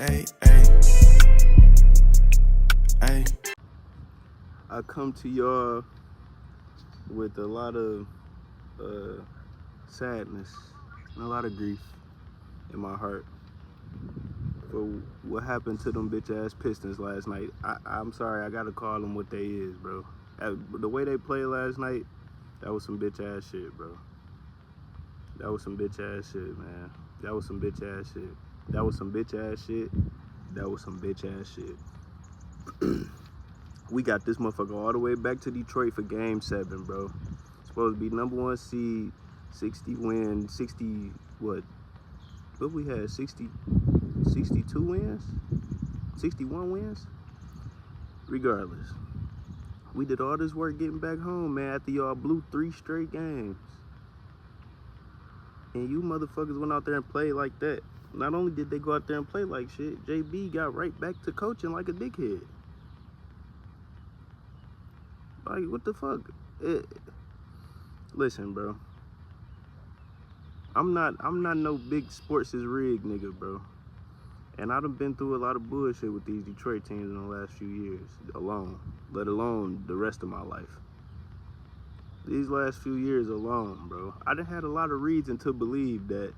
Hey, hey, hey. I come to y'all with a lot of sadness and a lot of grief in my heart for what happened to them bitch ass Pistons last night. I'm sorry, I gotta call them what they is, bro. The way they played last night, that was some bitch ass shit, bro. That was some bitch ass shit, man. That was some bitch ass shit. That was some bitch ass shit. That was some bitch ass shit. We got this motherfucker all the way back to Detroit for game 7, bro. Supposed to be number 1 seed, 60 win, 60, what we had, 60, 62 wins? 61 wins? Regardless. We did all this work getting back home, man, after y'all blew 3 straight games. And you motherfuckers went out there and played like that. Not only did they go out there and play like shit, JB got right back to coaching like a dickhead. Like, what the fuck? Listen, bro. I'm not no big sports is rigged nigga, bro. And I done been through a lot of bullshit with these Detroit teams in the last few years alone, let alone the rest of my life. These last few years alone, bro, I done had a lot of reason to believe that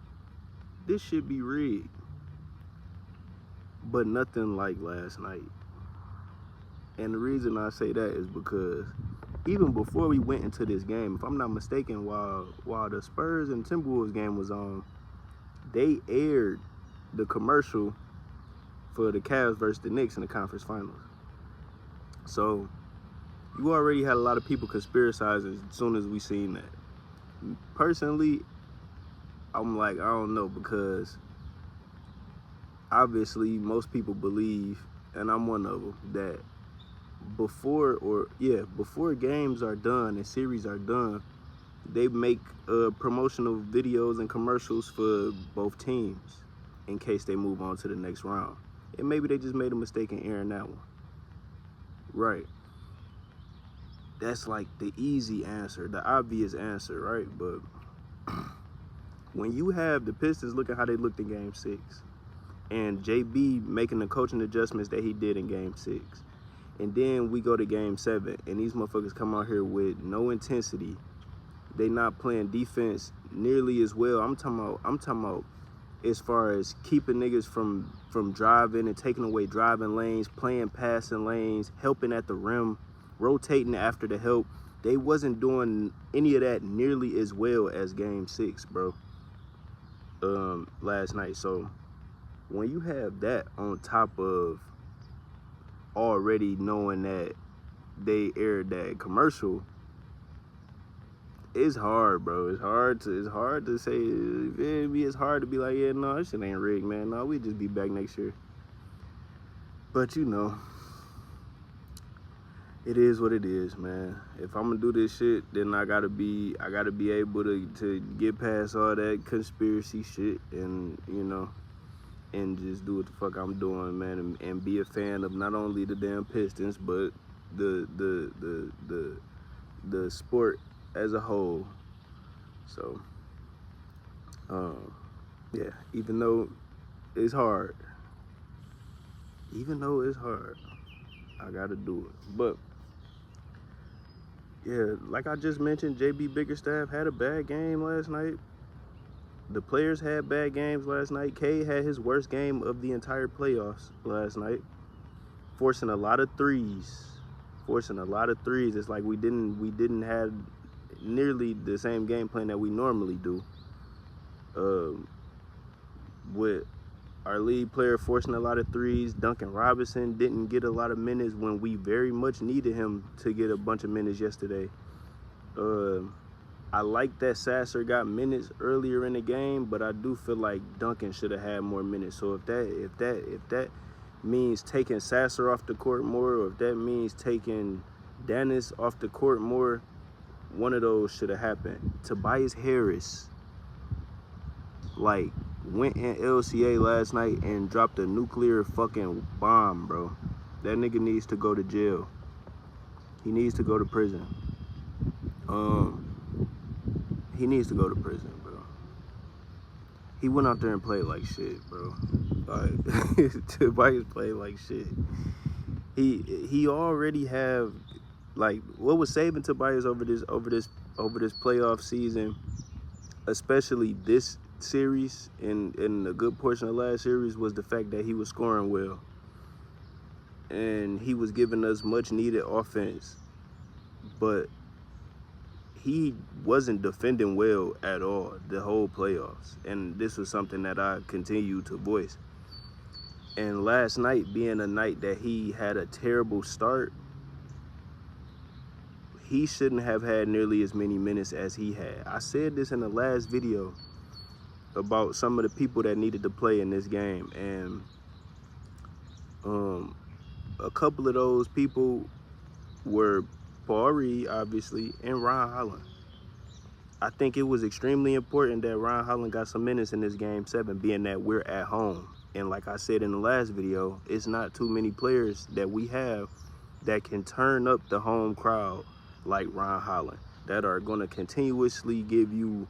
this should be rigged. But nothing like last night. And the reason I say that is because even before we went into this game, if I'm not mistaken, while the Spurs and Timberwolves game was on, they aired the commercial for the Cavs versus the Knicks in the conference finals. So you already had a lot of people conspiracizing as soon as we seen that. Personally, I'm like, I don't know, because obviously most people believe, and I'm one of them, that before games are done and series are done, they make promotional videos and commercials for both teams in case they move on to the next round. And maybe they just made a mistake in airing that one. Right. That's like the easy answer, the obvious answer, right? But when you have the Pistons looking how they looked in game 6, and JB making the coaching adjustments that he did in game 6, and then we go to game 7, and these motherfuckers come out here with no intensity. They not playing defense nearly as well. I'm talking about as far as keeping niggas from driving and taking away driving lanes, playing passing lanes, helping at the rim, rotating after the help. They wasn't doing any of that nearly as well as game 6, bro, last night. So when you have that on top of already knowing that they aired that commercial, it's hard, bro. It's hard to say. It's hard to be like, yeah, no, this shit ain't rigged, man. No, we just be back next year. But you know, it is what it is, man. If I'm gonna do this shit, then I gotta be able to get past all that conspiracy shit, and you know, and just do what the fuck I'm doing, man, and be a fan of not only the damn Pistons, but the sport as a whole. So, yeah, even though it's hard, I gotta do it. But yeah, like I just mentioned, JB Biggerstaff had a bad game last night. The players had bad games last night. K had his worst game of the entire playoffs last night, forcing a lot of threes. It's like we didn't have nearly the same game plan that we normally do. With our lead player forcing a lot of threes, Duncan Robinson didn't get a lot of minutes when we very much needed him to get a bunch of minutes yesterday. I like that Sasser got minutes earlier in the game, but I do feel like Duncan should have had more minutes. So if that means taking Sasser off the court more, or if that means taking Dennis off the court more, one of those should have happened. Tobias Harris, like, went in LCA last night and dropped a nuclear fucking bomb, bro. That nigga needs to go to jail. He needs to go to prison. He needs to go to prison, bro. he went out there and played like shit, bro. Like Tobias played like shit. He already have like what was saving Tobias over this playoff season, especially this series and a good portion of last series, was the fact that he was scoring well. And he was giving us much needed offense, but he wasn't defending well at all the whole playoffs. And this was something that I continue to voice. And last night being a night that he had a terrible start, he shouldn't have had nearly as many minutes as he had. I said this in the last video about some of the people that needed to play in this game. And a couple of those people were Paul Reed, obviously, and Ron Holland. I think it was extremely important that Ron Holland got some minutes in this Game 7, being that we're at home. And like I said in the last video, it's not too many players that we have that can turn up the home crowd like Ron Holland, that are going to continuously give you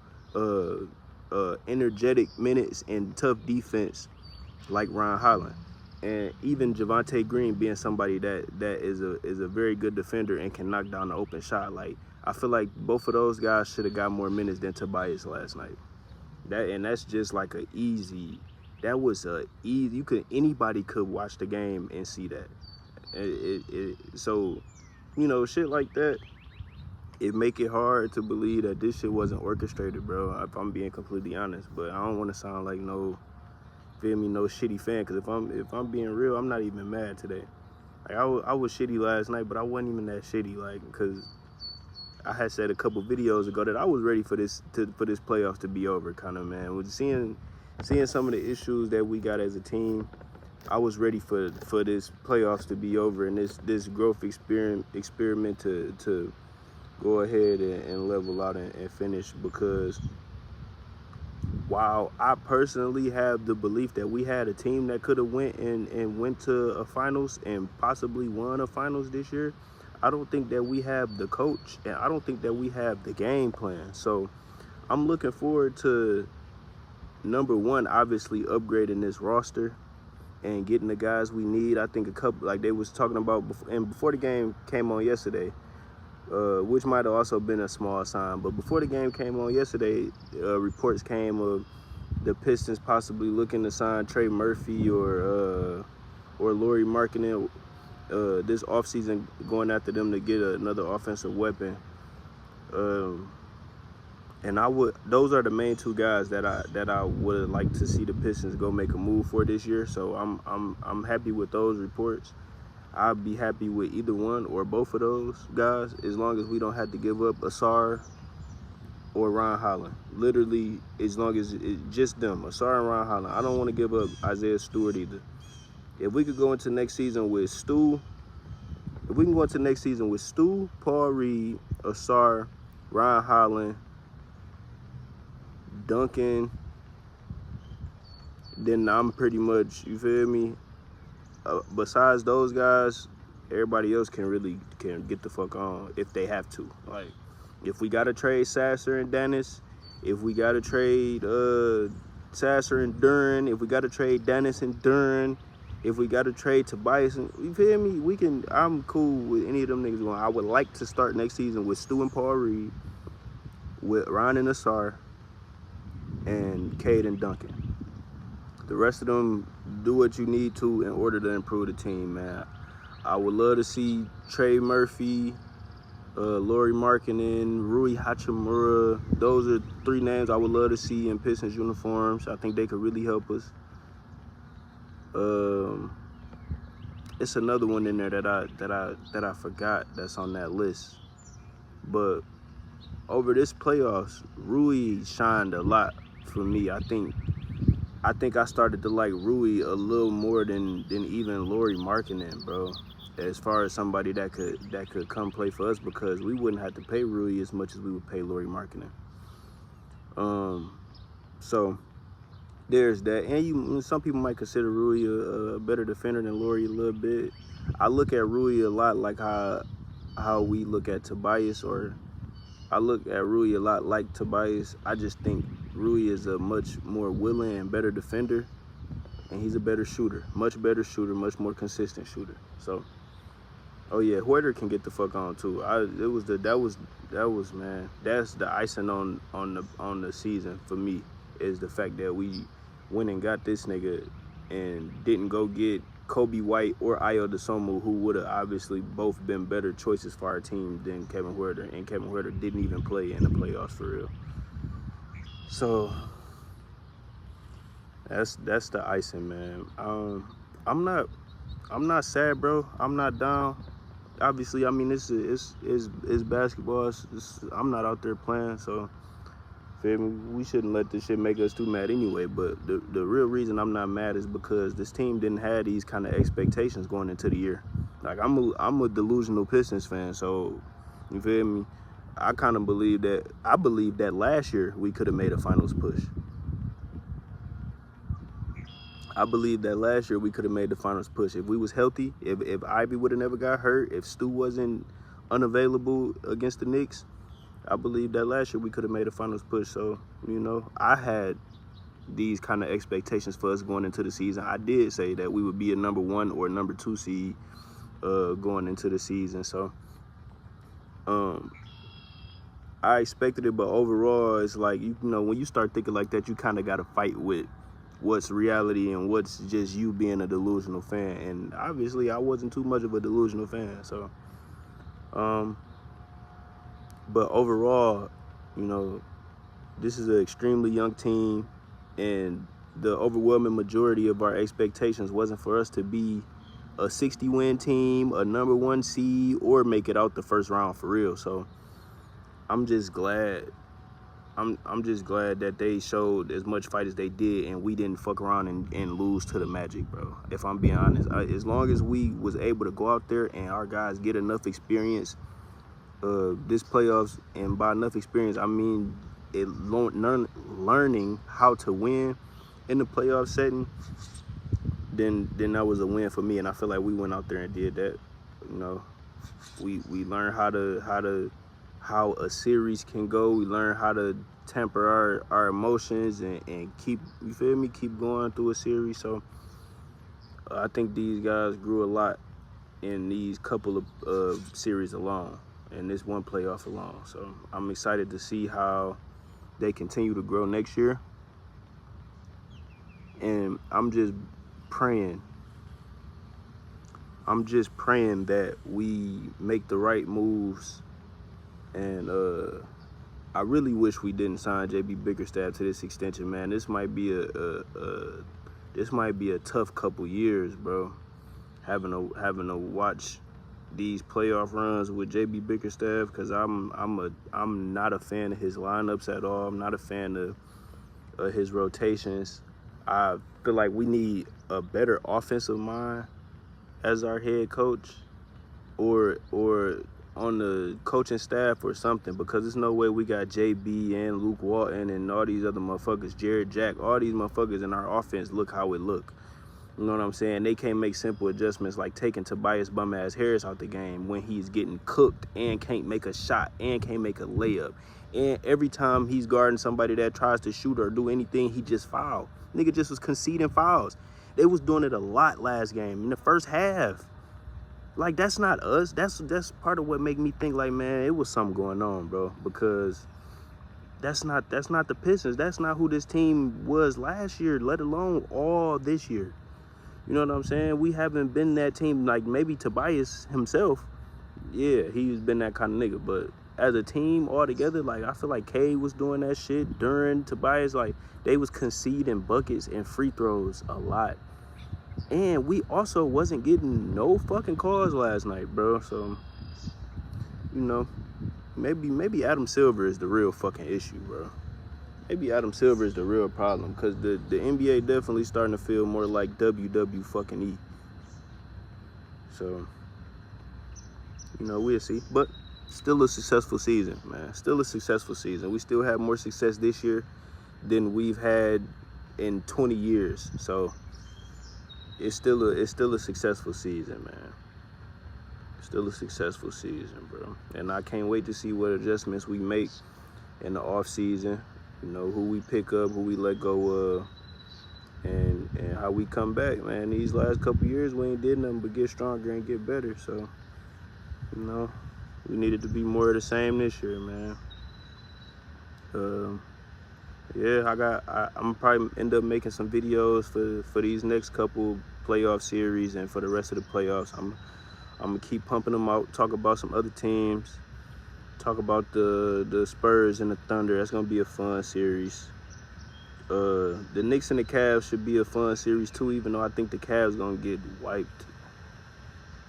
energetic minutes and tough defense like Ron Holland. And even Javonte Green being somebody that is a very good defender and can knock down the open shot. Like, I feel like both of those guys should have got more minutes than Tobias last night. That's just like a easy. That was a easy. Anybody could watch the game and see that. So, you know, shit like that, it make it hard to believe that this shit wasn't orchestrated, bro. If I'm being completely honest, but I don't want to sound like no shitty fan. Because if I'm being real, I'm not even mad today. Like I was shitty last night, but I wasn't even that shitty. Like, because I had said a couple videos ago that I was ready for this playoffs to be over, kind of, man. With seeing some of the issues that we got as a team, I was ready for this playoffs to be over and this growth experiment to go ahead and level out and finish. Because while I personally have the belief that we had a team that could have went to a finals and possibly won a finals this year, I don't think that we have the coach, and I don't think that we have the game plan. So I'm looking forward to, number one, obviously upgrading this roster and getting the guys we need. I think a couple, like they was talking about before the game came on yesterday, which might have also been a small sign, but before the game came on yesterday, reports came of the Pistons possibly looking to sign Trey Murphy or Lauri Markkanen this offseason, going after them to get another offensive weapon. And those are the main two guys that I would like to see the Pistons go make a move for this year. So I'm happy with those reports. I'll be happy with either one or both of those guys, as long as we don't have to give up Asar or Ron Holland. Literally, as long as it's just them, Asar and Ron Holland. I don't want to give up Isaiah Stewart either. If we could go into next season with Stu, Paul Reed, Asar, Ron Holland, Duncan, then I'm pretty much, you feel me? Besides those guys, everybody else can get the fuck on if they have to. Like, if we gotta trade Sasser and Dennis, if we gotta trade Sasser and Duren, if we gotta trade Dennis and Duren, if we gotta trade Tobias, and you feel me? I'm cool with any of them niggas going. I would like to start next season with Stu and Paul Reed, with Ron and Asar, and Cade and Duncan. The rest of them, do what you need to in order to improve the team, man. I would love to see Trey Murphy, Lauri Markkanen, Rui Hachimura. Those are three names I would love to see in Pistons uniforms. I think they could really help us. It's another one in there that I forgot that's on that list. But over this playoffs, Rui shined a lot for me. I think I started to like Rui a little more than even Lauri Markkanen, bro. As far as somebody that could come play for us, because we wouldn't have to pay Rui as much as we would pay Lauri Markkanen. So there's that. And some people might consider Rui a better defender than Lauri a little bit. I look at Rui a lot like how we look at Tobias, or I look at Rui a lot like Tobias. I just think Rui is a much more willing and better defender, and he's a better shooter, much more consistent shooter. So, oh yeah, Huerter can get the fuck on too. That was man. That's the icing on the season for me, is the fact that we went and got this nigga and didn't go get Kobe White or Ayo Dosunmu, who would have obviously both been better choices for our team than Kevin Huerter, and Kevin Huerter didn't even play in the playoffs for real. So that's the icing, man. I'm not sad, bro. I'm not down. Obviously, I mean, it's basketball. I'm not out there playing, so feel me? We shouldn't let this shit make us too mad anyway. But the real reason I'm not mad is because this team didn't have these kind of expectations going into the year. Like, I'm a delusional Pistons fan, so you feel me? I believe that last year we could have made a finals push. I believe that last year we could have made the finals push. If we was healthy, if Ivy would have never got hurt, if Stu wasn't unavailable against the Knicks, I believe that last year we could have made a finals push. So, you know, I had these kind of expectations for us going into the season. I did say that we would be a number 1 or number 2 seed going into the season. So, I expected it, but overall, it's like, you know, when you start thinking like that, you kind of got to fight with what's reality and what's just you being a delusional fan. And obviously I wasn't too much of a delusional fan. So, but overall, you know, this is an extremely young team, and the overwhelming majority of our expectations wasn't for us to be a 60-win team, a number 1 seed, or make it out the first round for real. So I'm just glad. I'm just glad that they showed as much fight as they did, and we didn't fuck around and lose to the Magic, bro. If I'm being honest, as long as we was able to go out there and our guys get enough experience, this playoffs, and by enough experience, I mean learning how to win in the playoff setting, then that was a win for me. And I feel like we went out there and did that. You know, we learned how a series can go. We learn how to temper our emotions and keep, you feel me, keep going through a series. So I think these guys grew a lot in these couple of series alone, and this one playoff alone. So I'm excited to see how they continue to grow next year. And I'm just praying that we make the right moves. And I really wish we didn't sign JB Bickerstaff to this extension, man. This might be a tough couple years, bro. Having to watch these playoff runs with JB Bickerstaff, because I'm not a fan of his lineups at all. I'm not a fan of his rotations. I feel like we need a better offensive mind as our head coach, or on the coaching staff or something, because there's no way we got JB and Luke Walton and all these other motherfuckers, Jared Jack, all these motherfuckers in our offense look how it look. You know what I'm saying? They can't make simple adjustments like taking Tobias bum-ass Harris out the game when he's getting cooked and can't make a shot and can't make a layup. And every time he's guarding somebody that tries to shoot or do anything, he just foul. Nigga just was conceding fouls. They was doing it a lot last game in the first half. Like, that's not us. That's part of what make me think, like, man, it was something going on, bro. Because that's not the Pistons. That's not who this team was last year, let alone all this year. You know what I'm saying? We haven't been that team. Like, maybe Tobias himself, yeah, he's been that kind of nigga. But as a team all together, like, I feel like Cade was doing that shit during Tobias. Like, they was conceding buckets and free throws a lot. And we also wasn't getting no fucking calls last night, bro. So, you know, maybe Adam Silver is the real fucking issue, bro. Maybe Adam Silver is the real problem, because the NBA definitely starting to feel more like WW fucking E. So, you know, we'll see. But still a successful season, man. Still a successful season. We still have more success this year than we've had in 20 years. So it's still a successful season, man. Still a successful season, bro. And I can't wait to see what adjustments we make in the off season. You know, who we pick up, who we let go of, and how we come back, man. These last couple years, we ain't did nothing but get stronger and get better. So, you know, we needed to be more of the same this year, man. Yeah, I'm probably end up making some videos for these next couple playoff series and for the rest of the playoffs. I'm gonna keep pumping them out, talk about some other teams, talk about the Spurs and the Thunder. That's gonna be a fun series. The Knicks and the Cavs should be a fun series too, even though I think the Cavs gonna get wiped.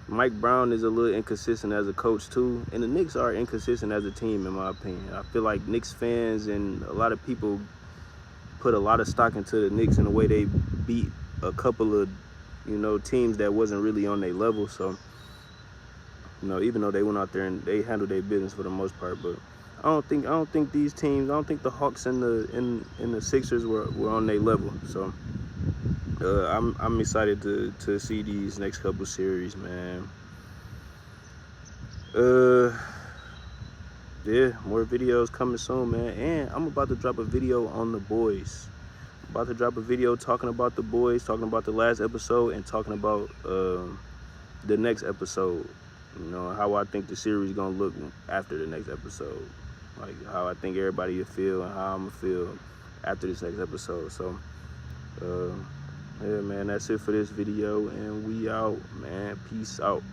Mike Brown is a little inconsistent as a coach too, and the Knicks are inconsistent as a team in my opinion. I feel like Knicks fans and a lot of people put a lot of stock into the Knicks in the way they beat a couple of, you know, teams that wasn't really on their level. So, you know, even though they went out there and they handled their business for the most part, but I don't think these teams, I don't think the Hawks and the Sixers were on their level. So I'm excited to see these next couple series, man. Yeah, more videos coming soon, man. And I'm about to drop a video on the boys. I'm about to drop a video talking about the boys, talking about the last episode, and talking about the next episode. You know, how I think the series gonna look after the next episode. Like how I think everybody will feel and how I'm gonna feel after this next episode. So, yeah, man, that's it for this video, and we out, man. Peace out.